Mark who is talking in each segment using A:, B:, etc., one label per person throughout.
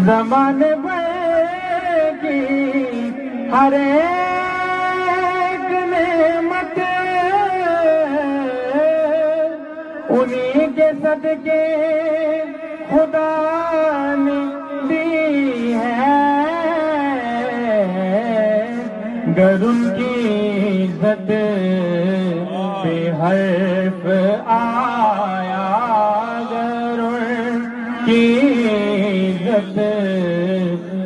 A: زمانے بھر کی ہر ایک نعمت انہی کے صدقے خدا نے دی ہے، گر ان کی عزت پہ حرف آیا، گر ان کی عزت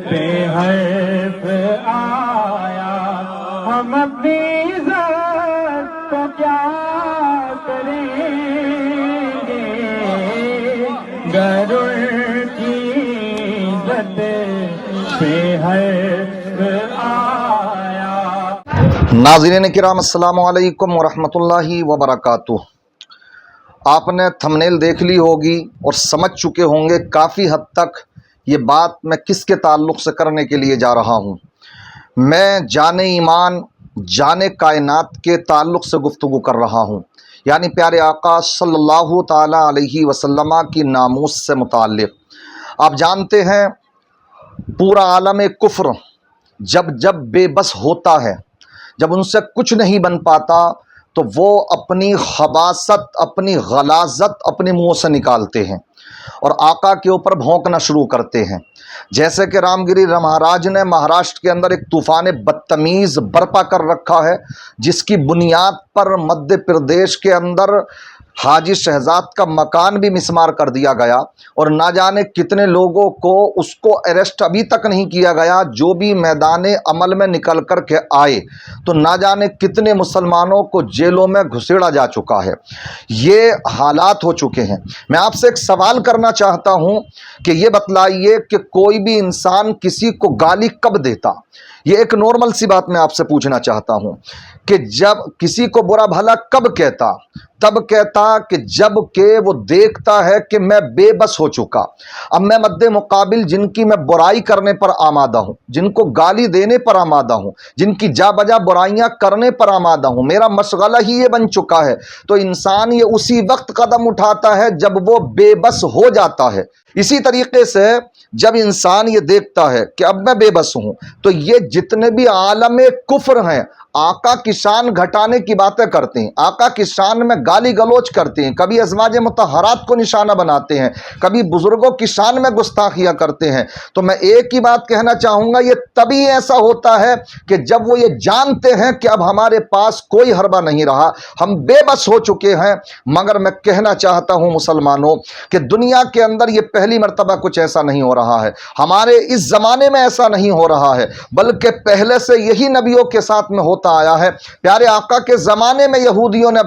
A: پہ حرف آیا، ہم اپنی عزت کو کیا کریں گے، گر ان کی عزت پہ حرف آیا۔
B: ناظرین کرام السلام علیکم ورحمۃ اللہ وبرکاتہ۔ آپ نے تھمبنیل دیکھ لی ہوگی اور سمجھ چکے ہوں گے کافی حد تک یہ بات میں کس کے تعلق سے کرنے کے لیے جا رہا ہوں۔ میں جان ایمان جان کائنات کے تعلق سے گفتگو کر رہا ہوں، یعنی پیارے آقا صلی اللہ تعالیٰ علیہ وسلم کی ناموس سے متعلق۔ آپ جانتے ہیں پورا عالم کفر جب بے بس ہوتا ہے، جب ان سے کچھ نہیں بن پاتا تو وہ اپنی خباثت، اپنی غلاظت اپنے منہ سے نکالتے ہیں اور آقا کے اوپر بھونکنا شروع کرتے ہیں۔ جیسے کہ رام گری مہاراج نے مہاراشٹر کے اندر ایک طوفان بدتمیز برپا کر رکھا ہے، جس کی بنیاد پر مدھیہ پردیش کے اندر حاجی شہزاد کا مکان بھی مسمار کر دیا گیا، اور نہ جانے کتنے لوگوں کو اس کو اریسٹ ابھی تک نہیں کیا گیا۔ جو بھی میدان عمل میں نکل کر کے آئے تو نہ جانے کتنے مسلمانوں کو جیلوں میں گھسیڑا جا چکا ہے۔ یہ حالات ہو چکے ہیں۔ میں آپ سے ایک سوال کرنا چاہتا ہوں کہ یہ بتلائیے کہ کوئی بھی انسان کسی کو گالی کب دیتا؟ یہ ایک نارمل سی بات میں آپ سے پوچھنا چاہتا ہوں کہ جب کسی کو برا بھلا کب کہتا؟ تب کہتا کہ جب کہ وہ دیکھتا ہے کہ میں بے بس ہو چکا، اب میں مد مقابل جن کی میں برائی کرنے پر آمادہ ہوں، جن کو گالی دینے پر آمادہ ہوں، جن کی جا بجا برائیاں کرنے پر آمادہ ہوں، میرا مشغلہ ہی یہ بن چکا ہے، تو انسان یہ اسی وقت قدم اٹھاتا ہے جب وہ بے بس ہو جاتا ہے۔ اسی طریقے سے جب انسان یہ دیکھتا ہے کہ اب میں بے بس ہوں، تو یہ جتنے بھی عالم کفر ہیں آقا کی شان گھٹانے کی باتیں کرتے ہیں، آقا کی شان میں گالی گلوچ کرتے ہیں، کبھی ازواج مطہرات کو نشانہ بناتے ہیں، کبھی بزرگوں کی شان میں گستاخیاں کرتے ہیں۔ تو میں ایک ہی بات کہنا چاہوں گا، یہ تبھی ایسا ہوتا ہے کہ جب وہ یہ جانتے ہیں کہ اب ہمارے پاس کوئی حربہ نہیں رہا، ہم بے بس ہو چکے ہیں۔ مگر میں کہنا چاہتا ہوں مسلمانوں کہ دنیا کے اندر یہ پہلی مرتبہ کچھ ایسا نہیں ہو رہا ہے، ہمارے اس زمانے میں ایسا نہیں ہو رہا ہے، بلکہ پہلے سے یہی نبیوں کے ساتھ میں ہوتا آیا ہے۔ پیارے آقا کے زمانے میں یہودیوں نے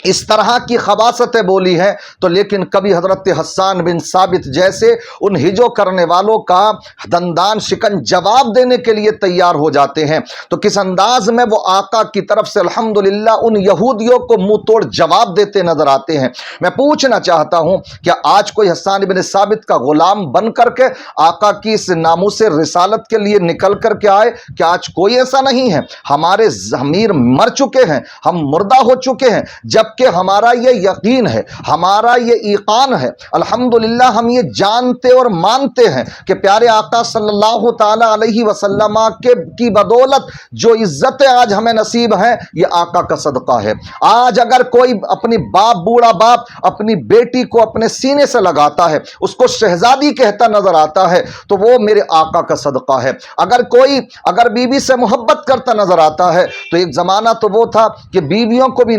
B: اس طرح کی خباثتیں بولی ہیں، تو لیکن کبھی حضرت حسان بن ثابت جیسے ان ہجو کرنے والوں کا دندان شکن جواب دینے کے لیے تیار ہو جاتے ہیں، تو کس انداز میں وہ آقا کی طرف سے الحمدللہ ان یہودیوں کو منہ توڑ جواب دیتے نظر آتے ہیں۔ میں پوچھنا چاہتا ہوں کہ آج کوئی حسان بن ثابت کا غلام بن کر کے آقا کی اس ناموس رسالت کے لیے نکل کر کے آئے؟ کہ آج کوئی ایسا نہیں ہے۔ ہمارے ضمیر مر چکے ہیں، ہم مردہ ہو چکے ہیں، جبکہ ہمارا یہ یقین ہے، ہمارا یہ ایقان ہے، الحمدللہ ہم یہ جانتے اور مانتے ہیں کہ پیارے آقا صلی اللہ تعالی علیہ وسلم کی بدولت جو عزتیں آج ہمیں نصیب ہیں، یہ آقا کا صدقہ ہے۔ آج اگر کوئی اپنی بوڑھا باپ اپنی بیٹی کو اپنے سینے سے لگاتا ہے، اس کو شہزادی کہتا نظر آتا ہے، تو وہ میرے آقا کا صدقہ ہے۔ اگر بیوی سے محبت کرتا نظر آتا ہے، تو ایک زمانہ تو وہ تھا کہ بیویوں کو بھی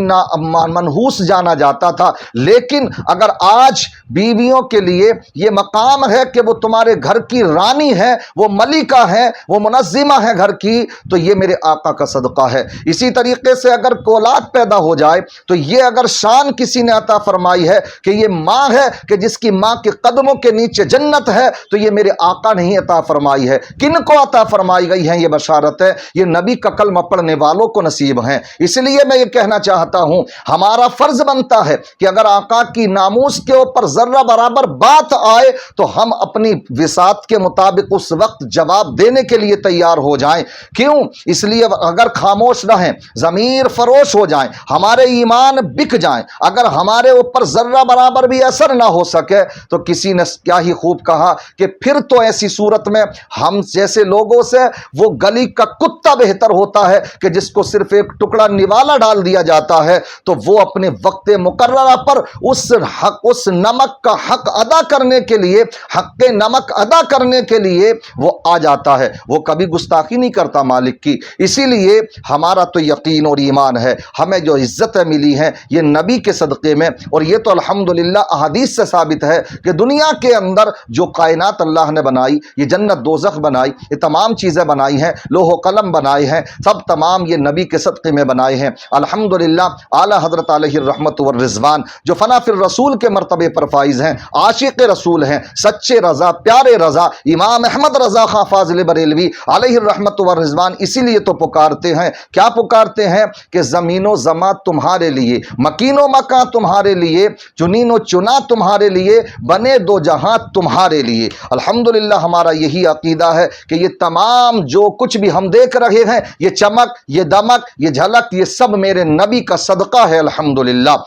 B: منحوس جانا جاتا تھا، لیکن اگر آج بیویوں کے لیے یہ مقام ہے کہ وہ تمہارے گھر کی رانی ہے، وہ ملکہ ہے، وہ منظمہ ہے گھر کی، تو یہ میرے آقا کا صدقہ ہے۔ اسی طریقے سے اگر اولاد پیدا ہو جائے تو یہ اگر شان کسی نے عطا فرمائی ہے کہ یہ ماں ہے کہ جس کی ماں کے قدموں کے نیچے جنت ہے، تو یہ میرے آقا نے ہی عطا فرمائی ہے۔ کن کو عطا فرمائی گئی ہے یہ بشارت ہے؟ یہ نبی کا کلمہ پڑھنے والوں کو نصیب ہیں۔ اس لیے میں یہ کہنا چاہتا ہوں، ہمارے ہمارا فرض بنتا ہے کہ اگر آقا کی ناموس کے اوپر ذرہ برابر بات آئے تو ہم اپنی وسعت کے مطابق اس وقت جواب دینے کے لیے تیار ہو جائیں۔ کیوں؟ اس لیے اگر خاموش رہیں، ضمیر فروش ہو جائیں، ہمارے ایمان بک جائیں، اگر ہمارے اوپر ذرہ برابر بھی اثر نہ ہو سکے تو کسی نے کیا ہی خوب کہا کہ پھر تو ایسی صورت میں ہم جیسے لوگوں سے وہ گلی کا کتا بہتر ہوتا ہے کہ جس کو صرف ایک ٹکڑا نوالا ڈال دیا جاتا ہے تو وہ اپنے وقت مقررہ پر اس نمک کا حق ادا کرنے کے لیے، حق نمک ادا کرنے کے لیے وہ آ جاتا ہے، وہ کبھی گستاخی نہیں کرتا مالک کی۔ اسی لیے ہمارا تو یقین اور ایمان ہے، ہمیں جو عزتیں ملی ہیں یہ نبی کے صدقے میں، اور یہ تو الحمدللہ احادیث سے ثابت ہے کہ دنیا کے اندر جو کائنات اللہ نے بنائی، یہ جنت دوزخ بنائی، یہ تمام چیزیں بنائی ہیں، لوح و قلم بنائے ہیں، سب تمام یہ نبی کے صدقے میں بنائے ہیں۔ الحمدللہ اعلی حضرت علیہ الرحمت والرضوان جو فنا فی الرسول کے مرتبے پر فائز ہیں، عاشق رسول ہیں، سچے رضا، پیارے رضا، امام احمد رضا خان فاضل بریلوی علیہ الرحمت والرضوان اسی لیے تو پکارتے ہیں، کیا پکارتے ہیں کہ زمین و زماں تمہارے لیے، مکین و مکان تمہارے لیے، چنین و چنا تمہارے لیے، بنے دو جہاں تمہارے لیے۔ الحمدللہ ہمارا یہی عقیدہ ہے کہ یہ تمام جو کچھ بھی ہم دیکھ رہے ہیں، یہ چمک، یہ دمک، یہ جھلک، یہ سب میرے نبی کا صدقہ ہے۔ الحمدللہ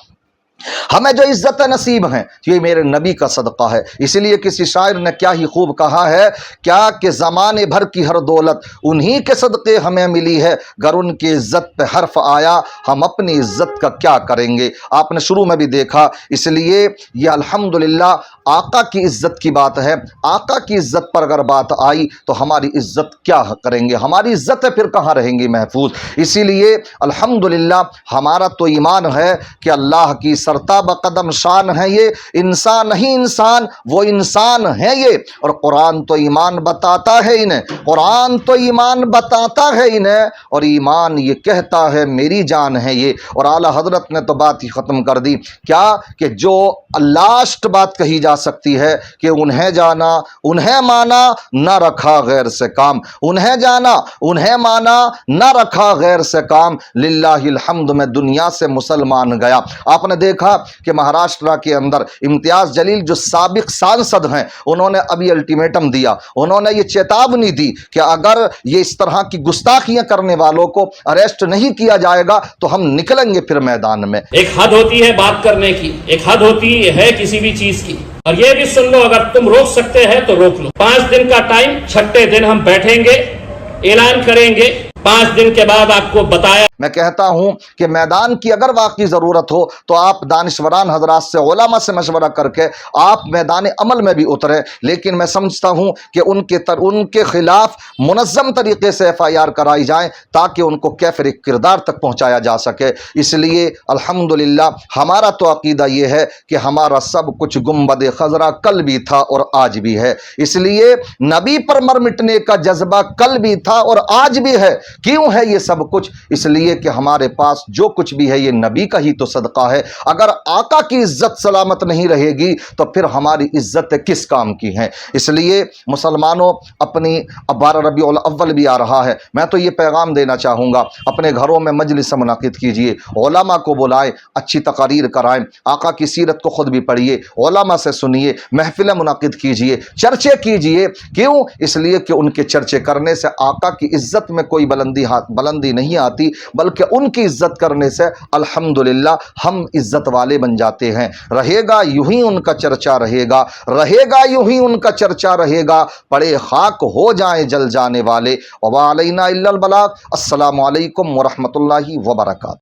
B: ہمیں جو عزت نصیب ہیں یہ میرے نبی کا صدقہ ہے۔ اسی لیے کسی شاعر نے کیا ہی خوب کہا ہے، کیا کہ زمانے بھر کی ہر دولت انہی کے صدقے ہمیں ملی ہے، گر ان کی عزت پہ حرف آیا ہم اپنی عزت کا کیا کریں گے۔ آپ نے شروع میں بھی دیکھا، اس لیے یہ الحمدللہ آقا کی عزت کی بات ہے۔ آقا کی عزت پر اگر بات آئی تو ہماری عزت کیا کریں گے، ہماری عزتیں پھر کہاں رہیں گی محفوظ۔ اسی لیے الحمدللہ ہمارا تو ایمان ہے کہ اللہ کی سرتاب قدم شان ہے یہ، انسان نہیں انسان، وہ انسان ہے یہ، اور قرآن تو ایمان بتاتا ہے انہیں، قرآن تو ایمان بتاتا ہے انہیں، اور ایمان یہ کہتا ہے میری جان ہے یہ۔ اور اعلی حضرت نے تو بات ہی ختم کر دی، کیا کہ جو لاسٹ بات کہی جا سکتی ہے کہ انہیں جانا انہیں مانا نہ رکھا غیر سے کام، انہیں جانا انہیں مانا نہ رکھا غیر سے کام، للہ الحمد میں دنیا سے مسلمان گیا۔ آپ نے دیکھا کہ مہاراشٹرا کے اندر امتیاز جلیل جو سابق سانسد ہیں، انہوں نے ابھی الٹیمیٹم دیا، انہوں نے یہ چیتاونی دی کہ اگر یہ اس طرح کی گستاخیاں کرنے والوں کو اریسٹ نہیں کیا جائے گا تو ہم نکلیں گے پھر میدان میں۔
C: ایک حد ہوتی ہے بات کرنے کی، ایک حد ہوتی ہے کسی بھی چیز کی، اور یہ بھی سن لو اگر تم روک سکتے ہیں تو روک لو۔ 5 دن کا ٹائم، 6 دن ہم بیٹھیں گے، اعلان کریں گے، 5 دن کے بعد آپ کو بتایا۔
B: میں کہتا ہوں کہ میدان کی اگر واقعی ضرورت ہو تو آپ دانشوران حضرات سے، علماء سے مشورہ کر کے آپ میدان عمل میں بھی اتریں، لیکن میں سمجھتا ہوں کہ ان کے خلاف منظم طریقے سے FIR کرائی جائیں تاکہ ان کو کیفر کردار تک پہنچایا جا سکے۔ اس لیے الحمدللہ ہمارا تو عقیدہ یہ ہے کہ ہمارا سب کچھ گنبد خضرا کل بھی تھا اور آج بھی ہے، اس لیے نبی پر مر مٹنے کا جذبہ کل بھی تھا اور آج بھی ہے۔ کیوں ہے یہ سب کچھ؟ اس لیے کہ ہمارے پاس جو کچھ بھی ہے یہ نبی کا ہی تو صدقہ ہے۔ اگر آقا کی عزت سلامت نہیں رہے گی تو پھر ہماری عزت کس کام کی ہیں؟ اس لیے مسلمانوں اپنی 12 ربیع الاول بھی آ رہا ہے، میں تو یہ پیغام دینا چاہوں گا، اپنے گھروں میں مجلس منعقد کیجئے، علماء کو بلائیں، اچھی تقاریر کرائیں، آقا کی سیرت کو خود بھی پڑھیے، علماء سے سنیے، محفلیں منعقد کیجئے، چرچے کیجئے۔ کیوں؟ اس لیے کہ ان کے چرچے کرنے سے آقا کی عزت میں کوئی بلندی نہیں آتی، بلکہ ان کی عزت کرنے سے الحمدللہ ہم عزت والے بن جاتے ہیں۔ رہے گا یوں ہی ان کا چرچا رہے گا، رہے گا یوں ہی ان کا چرچا رہے گا، پڑے خاک ہو جائیں جل جانے والے۔ وَعَلَيْنَا إِلَّا الْبَلَاغُ۔ السلام علیکم ورحمۃ اللہ وبرکاتہ۔